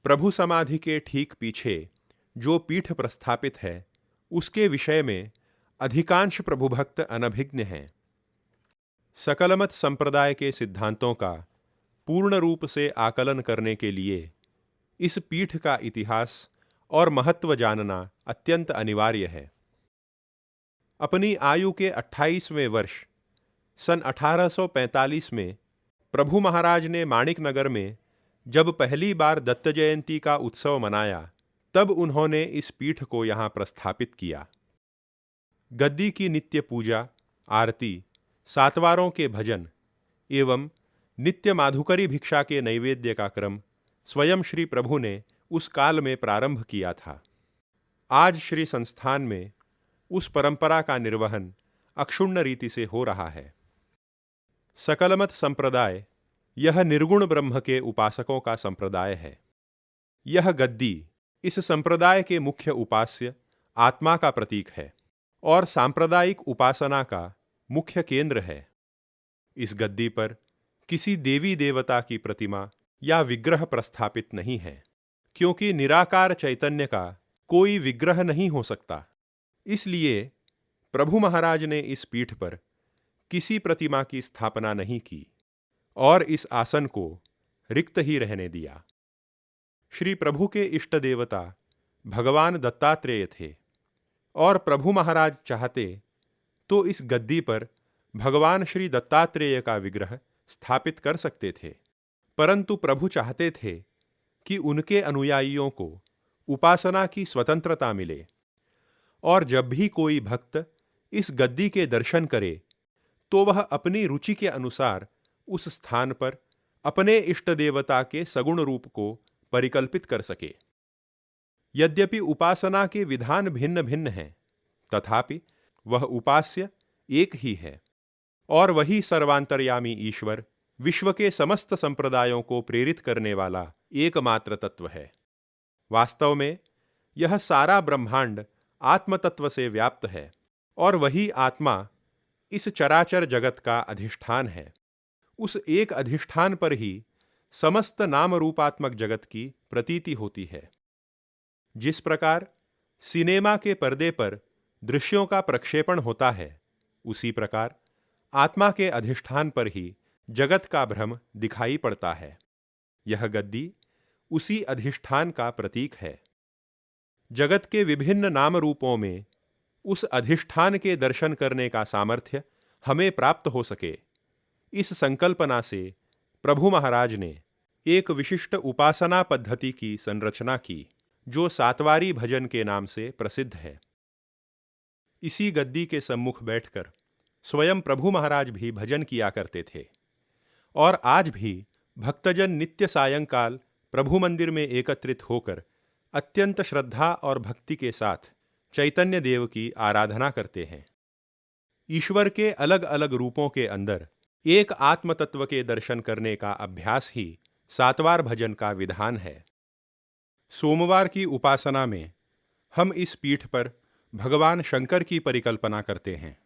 प्रभु समाधि के ठीक पीछे जो पीठ प्रस्थापित है उसके विषय में अधिकांश प्रभु भक्त अनभिज्ञ हैं। सकलमत संप्रदाय के सिद्धांतों का पूर्ण रूप से आकलन करने के लिए इस पीठ का इतिहास और महत्व जानना अत्यंत अनिवार्य है। अपनी आयु के 28वें वर्ष सन 1845 में प्रभु महाराज ने माणिकनगर में जब पहली बार दत्त जयंती का उत्सव मनाया, तब उन्होंने इस पीठ को यहाँ प्रस्थापित किया। गद्दी की नित्य पूजा, आरती, सातवारों के भजन एवं नित्य माधुकरी भिक्षा के नैवेद्य का क्रम स्वयं श्री प्रभु ने उस काल में प्रारंभ किया था। आज श्री संस्थान में उस परंपरा का निर्वहन अक्षुण्ण रीति से हो रहा है। सकलमत संप्रदाय यह निर्गुण ब्रह्म के उपासकों का संप्रदाय है। यह गद्दी इस संप्रदाय के मुख्य उपास्य आत्मा का प्रतीक है और सांप्रदायिक उपासना का मुख्य केंद्र है। इस गद्दी पर किसी देवी देवता की प्रतिमा या विग्रह प्रस्थापित नहीं है, क्योंकि निराकार चैतन्य का कोई विग्रह नहीं हो सकता। इसलिए प्रभु महाराज ने इस पीठ पर किसी प्रतिमा की स्थापना नहीं की और इस आसन को रिक्त ही रहने दिया। श्री प्रभु के इष्ट देवता भगवान दत्तात्रेय थे और प्रभु महाराज चाहते तो इस गद्दी पर भगवान श्री दत्तात्रेय का विग्रह स्थापित कर सकते थे, परंतु प्रभु चाहते थे कि उनके अनुयायियों को उपासना की स्वतंत्रता मिले और जब भी कोई भक्त इस गद्दी के दर्शन करे तो वह अपनी रुचि के अनुसार उस स्थान पर अपने इष्ट देवता के सगुण रूप को परिकल्पित कर सके। यद्यपि उपासना के विधान भिन्न भिन्न हैं, तथापि वह उपास्य एक ही है और वही सर्वांतर्यामी ईश्वर विश्व के समस्त संप्रदायों को प्रेरित करने वाला एकमात्र तत्व है। वास्तव में यह सारा ब्रह्मांड आत्म तत्व से व्याप्त है और वही आत्मा इस चराचर जगत का अधिष्ठान है। उस एक अधिष्ठान पर ही समस्त नाम रूपात्मक जगत की प्रतीति होती है। जिस प्रकार सिनेमा के पर्दे पर दृश्यों का प्रक्षेपण होता है, उसी प्रकार आत्मा के अधिष्ठान पर ही जगत का भ्रम दिखाई पड़ता है। यह गद्दी उसी अधिष्ठान का प्रतीक है। जगत के विभिन्न नाम रूपों में उस अधिष्ठान के दर्शन करने का सामर्थ्य हमें प्राप्त हो सके, इस संकल्पना से प्रभु महाराज ने एक विशिष्ट उपासना पद्धति की संरचना की, जो सातवारी भजन के नाम से प्रसिद्ध है। इसी गद्दी के सम्मुख बैठकर स्वयं प्रभु महाराज भी भजन किया करते थे और आज भी भक्तजन नित्य सायंकाल प्रभु मंदिर में एकत्रित होकर अत्यंत श्रद्धा और भक्ति के साथ चैतन्य देव की आराधना करते हैं। ईश्वर के अलग अलग रूपों के अंदर एक आत्म तत्व के दर्शन करने का अभ्यास ही सातवार भजन का विधान है। सोमवार की उपासना में हम इस पीठ पर भगवान शंकर की परिकल्पना करते हैं,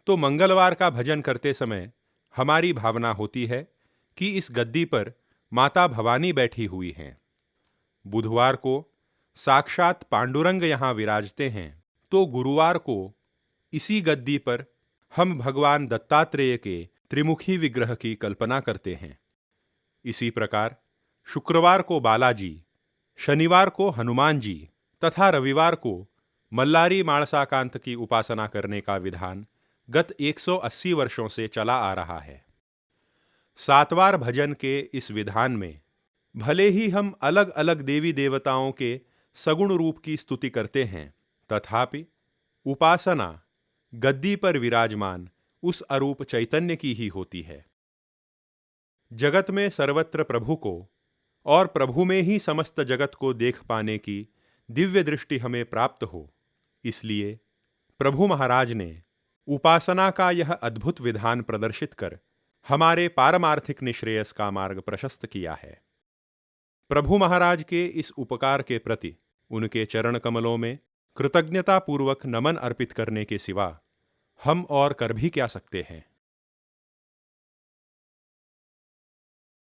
तो मंगलवार का भजन करते समय हमारी भावना होती है कि इस गद्दी पर माता भवानी बैठी हुई हैं। बुधवार को साक्षात पांडुरंग यहाँ विराजते हैं, तो गुरुवार को इसी गद्दी पर हम भगवान दत्तात्रेय के त्रिमुखी विग्रह की कल्पना करते हैं। इसी प्रकार शुक्रवार को बालाजी, शनिवार को हनुमान जी तथा रविवार को मल्लारी माणसाकांत की उपासना करने का विधान गत 180 वर्षों से चला आ रहा है। सातवार भजन के इस विधान में भले ही हम अलग अलग देवी देवताओं के सगुण रूप की स्तुति करते हैं, तथापि उपासना गद्दी पर विराजमान उस अरूप चैतन्य की ही होती है। जगत में सर्वत्र प्रभु को और प्रभु में ही समस्त जगत को देख पाने की दिव्य दृष्टि हमें प्राप्त हो, इसलिए प्रभु महाराज ने उपासना का यह अद्भुत विधान प्रदर्शित कर हमारे पारमार्थिक निश्रेयस का मार्ग प्रशस्त किया है। प्रभु महाराज के इस उपकार के प्रति उनके चरण कमलों में कृतज्ञतापूर्वक नमन अर्पित करने के सिवा हम और कर भी क्या सकते हैं।